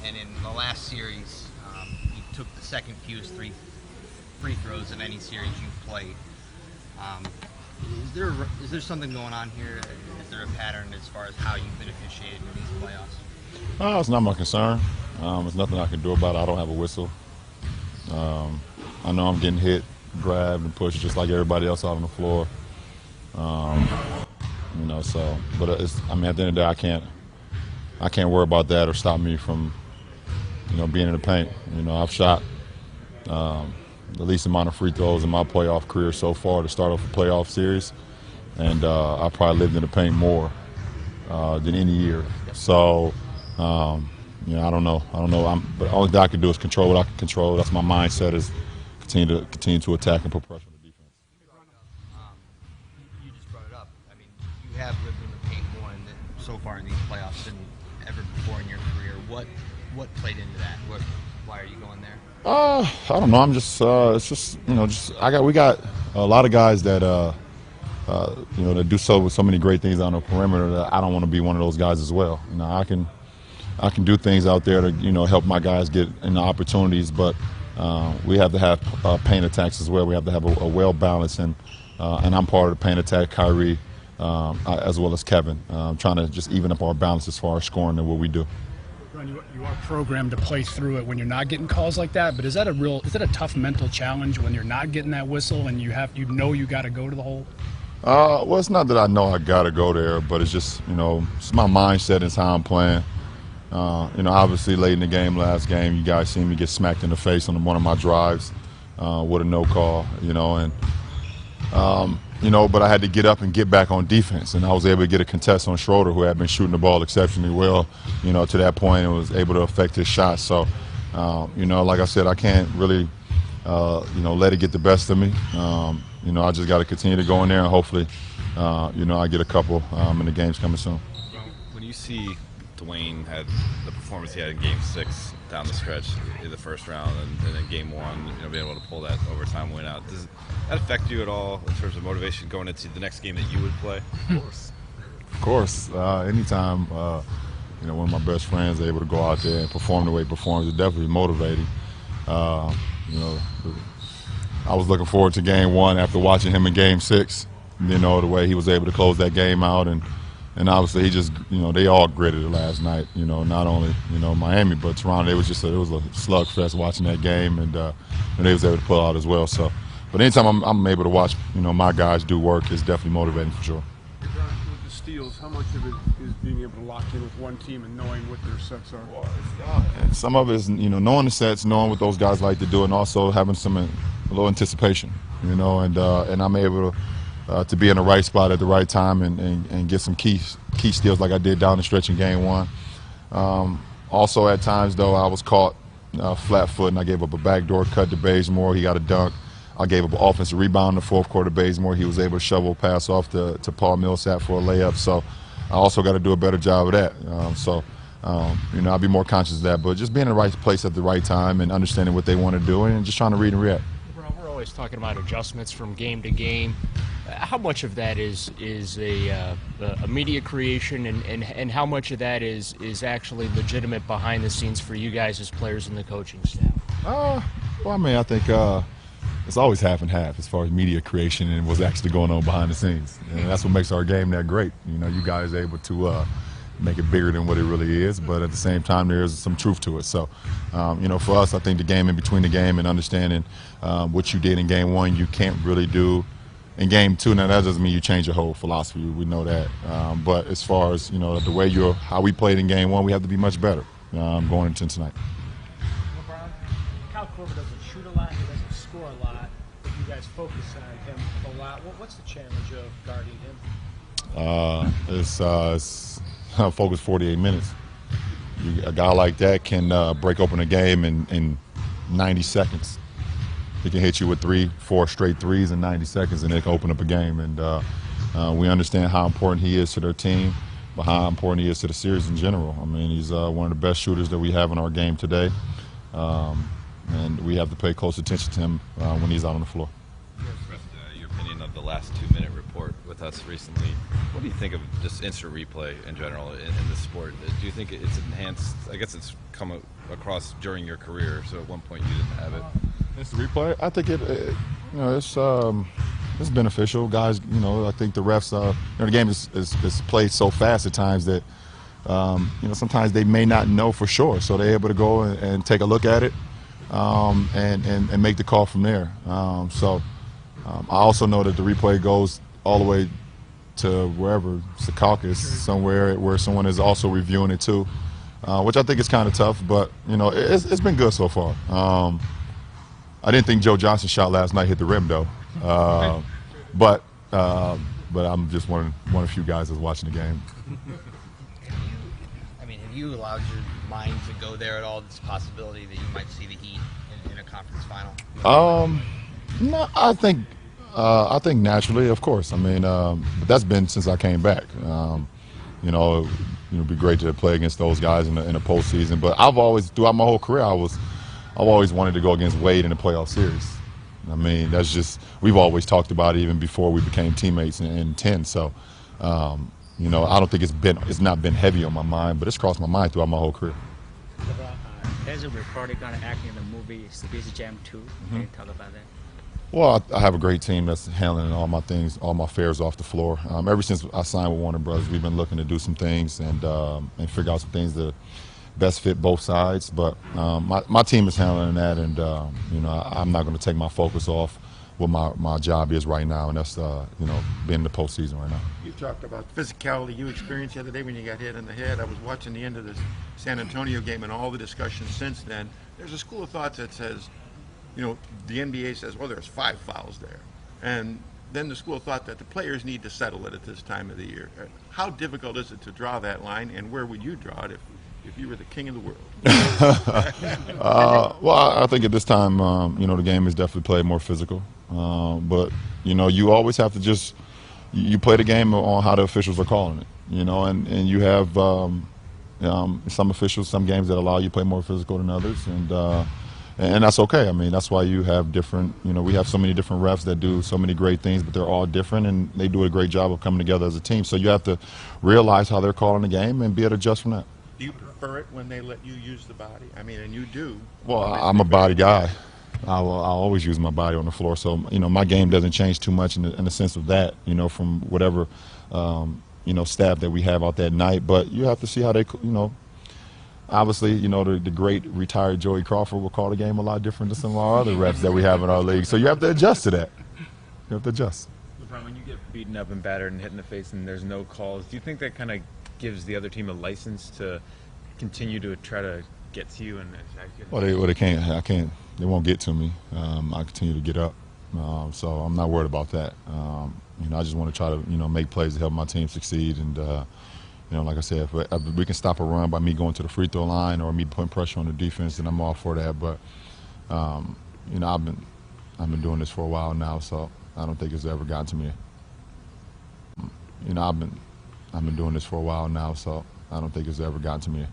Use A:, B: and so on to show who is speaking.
A: and in the last series, you took the second fewest three free throws in any series you've played. Um, is there something going on here? Is there a pattern as far as how you've been officiated in these playoffs?
B: It's not my concern. There's nothing I can do about it. I don't have a whistle. I know I'm getting hit, grabbed, and pushed just like everybody else out on the floor. Um, but I mean, at the end of the day, I can't worry about that or stop me from, being in the paint. I've shot the least amount of free throws in my playoff career so far to start off a playoff series, and I probably lived in the paint more than any year. So, I don't know. But all that I can do is control what I can control. That's my mindset, is continue to attack and put pressure on the defense.
A: You just brought it up. I mean, you have lived in the paint more so far in these playoffs than ever before in your career. What played into that? Why are you going there?
B: I don't know. I'm just it's just we got a lot of guys that that do so many great things on the perimeter that I don't want to be one of those guys as well. I can do things out there to help my guys get opportunities, but we have to have paint attacks as well. We have to have a well balanced, and I'm part of the paint attack, Kyrie, as well as Kevin, trying to just even up our balance as far as scoring and what we do.
C: You are programmed to play through it when you're not getting calls like that, but is that a tough mental challenge when you're not getting that whistle and you got to go to the hole?
B: Well, it's not that I know I got to go there, but it's just it's my mindset, it's how I'm playing. Obviously late in the game, last game, you guys seen me get smacked in the face on one of my drives with a no call, but I had to get up and get back on defense, and I was able to get a contest on Schroeder, who had been shooting the ball exceptionally well, to that point, and was able to affect his shot. So, like I said, I can't really, let it get the best of me. I just got to continue to go in there, and hopefully, I get a couple in the games coming soon.
D: When you see Dwayne had the performance he had in Game 6 down the stretch in the first round, and then Game 1, being able to pull that overtime win out, does that affect you at all in terms of motivation going into the next game that you would play?
B: Of course. Anytime, one of my best friends is able to go out there and perform the way he performs, it's definitely motivating. I was looking forward to Game 1 after watching him in Game 6, the way he was able to close that game out, and obviously he just, they all gritted it last night. Not only Miami but Toronto. It was a slugfest watching that game, and they was able to pull out as well. So, but anytime I'm able to watch my guys do work, it's definitely motivating for sure.
E: With the steals, how much of it is being able to lock in with one team and knowing what their sets are?
B: And some of it is knowing the sets, knowing what those guys like to do, and also having a little anticipation. And I'm able to be in the right spot at the right time and get some key steals like I did down the stretch in Game 1. Also at times, though, I was caught flat foot, and I gave up a backdoor cut to Bazemore. He got a dunk. I gave up an offensive rebound in the fourth quarter to Bazemore. He was able to shovel pass off to Paul Millsap for a layup. So I also got to do a better job of that. I'll be more conscious of that. But just being in the right place at the right time and understanding what they want to do and just trying to read and react.
F: We're always talking about adjustments from game to game. How much of that is a media creation, and how much of that is actually legitimate behind the scenes for you guys as players and the coaching staff?
B: I think it's always half and half as far as media creation and what's actually going on behind the scenes. And that's what makes our game that great. You guys are able to make it bigger than what it really is, but at the same time, there's some truth to it. So, for us, I think the game in between the game and understanding what you did in Game 1, you can't really do in Game 2. Now, that doesn't mean you change your whole philosophy. We know that. But as far as, the way how we played in Game 1, we have to be much better going into tonight.
C: LeBron, Kyle Korver doesn't shoot a lot, he doesn't score a lot, but you guys focus on him a lot. What's the challenge of guarding him?
B: It's focus 48 minutes. A guy like that can break open a game in 90 seconds. He can hit you with 3-4 straight threes in 90 seconds, and it can open up a game. And we understand how important he is to their team, but how important he is to the series in general. I mean, he's one of the best shooters that we have in our game today, and we have to pay close attention to him when he's out on the floor.
D: Your opinion of the last 2-minute report with with us recently. What do you think of just instant replay in general in this sport? Do you think it's enhanced? I guess it's come across during your career, so at one point you didn't have it.
B: Instant replay. I think it's beneficial, guys. I think the refs. The game is played so fast at times that sometimes they may not know for sure, so they're able to go and take a look at it and make the call from there. I also know that the replay goes all the way to wherever, Secaucus, somewhere where someone is also reviewing it too, which I think is kind of tough, but it's been good so far. I didn't think Joe Johnson's shot last night hit the rim though, but I'm just one of the few guys that's watching the game.
A: Have you allowed your mind to go there at all? This possibility that you might see the Heat in a conference final?
B: No, I think naturally, of course. But that's been since I came back. It'd be great to play against those guys in the postseason. But I've always, throughout my whole career, I've always wanted to go against Wade in the playoff series. That's just, we've always talked about it even before we became teammates in 10. So, I don't think it's not been heavy on my mind, but it's crossed my mind throughout my whole career.
G: There's a report you're going to act in the movie Space Jam 2. Can you talk about that?
B: Well, I have a great team that's handling all my things, all my affairs off the floor. Ever since I signed with Warner Brothers, we've been looking to do some things and figure out some things that best fit both sides. But my team is handling that, and I'm not going to take my focus off what my job is right now, and that's being in the postseason right now.
H: You talked about physicality you experienced the other day when you got hit in the head. I was watching the end of this San Antonio game and all the discussions since then. There's a school of thought that says, the NBA says, well, there's 5 fouls there. And then the school of thought that the players need to settle it at this time of the year. How difficult is it to draw that line, and where would you draw it if you were the king of the world?
B: Well, I think at this time, the game is definitely played more physical. But, you always have to you play the game on how the officials are calling it, and you have some officials, some games that allow you to play more physical than others, and that's okay. That's why you have different, we have so many different refs that do so many great things, but they're all different, and they do a great job of coming together as a team. So you have to realize how they're calling the game and be able to adjust from that.
H: Do you prefer it when they let you use the body? And you do.
B: Well, I'm a body guy. I'll always use my body on the floor. So, my game doesn't change too much in the sense of that, from whatever, staff that we have out that night. But you have to see how they, obviously, the great retired Joey Crawford will call the game a lot different than some of our other refs that we have in our league. So you have to adjust to that. You have to adjust.
I: LeBron, when you get beaten up and battered and hit in the face and there's no calls, do you think that kind of gives the other team a license to continue to try to get to you and attack you?
B: Well, they can't. I can't. They won't get to me. I continue to get up, so I'm not worried about that. I just want to try to make plays to help my team succeed. And like I said, if we can stop a run by me going to the free throw line or me putting pressure on the defense, then I'm all for that. But I've been doing this for a while now, so I don't think it's ever gotten to me. I've been doing this for a while now, so I don't think it's ever gotten to me.